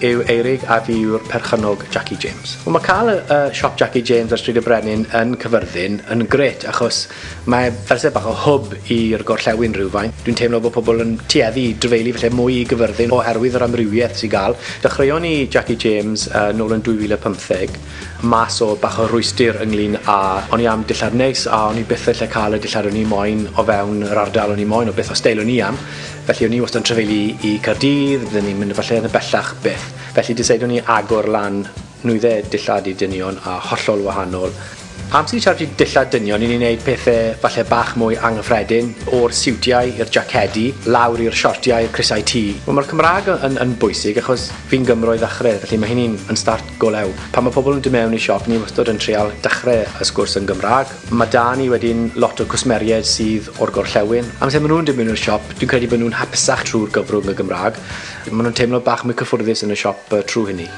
yw Eurig a fi yw'r perchynog Jackie James. Wel, mae cael y siop Jackie James ar Stryd y Brenin yn Caerfyrddin yn gret achos mae fersau bach o hwb i'r gorllewin rhywfaint. Dwi'n teimlo bod pobl yn tueddu i drefeili felly mwy i Caerfyrddin oherwydd yr amrywiaeth sy'n gael. Dechreuon ni Jackie James nôl yn 2015 mas o bach o rwystyr ynglyn a o'n i am dillad neis a o'n i byth lle cael y dillad o'n i moyn o fewn yr ardal o'n i moyn o beth o steil o'n i am. Felly o'n i wastad yn trefeili i Caerdydd, byddwn ni'n mynd falle yn y bellach byth. Felly deseidwn ni agor lan nwyddau dillad i dynion a hollol wahanol. Am sy'n siarad i dillad dynion, ni'n gwneud pethau falle bach mwy anghyffredin o'r siwtiau i'r siacedi, lawr i'r siortiau, chrysau-t. Mae'r Cymraeg yn bwysig achos fi'n Gymro i ddechrau, felly mae hynny'n yn start go lew. Pan mae pobl yn dod mewn i siop, ni wastad yn trial dechrau y sgwrs yn Gymraeg. Mae da ni wedyn lot o cwsmeriaid sydd o'r gorllewin. Amser maen nhw'n dod mewn i'r siop, dwi'n credu bod nhw'n hapusach trwy'r gyfrwng y Gymraeg. Maen nhw'n teimlo bach mwy cyffwrddus yn y siop trwy hynny.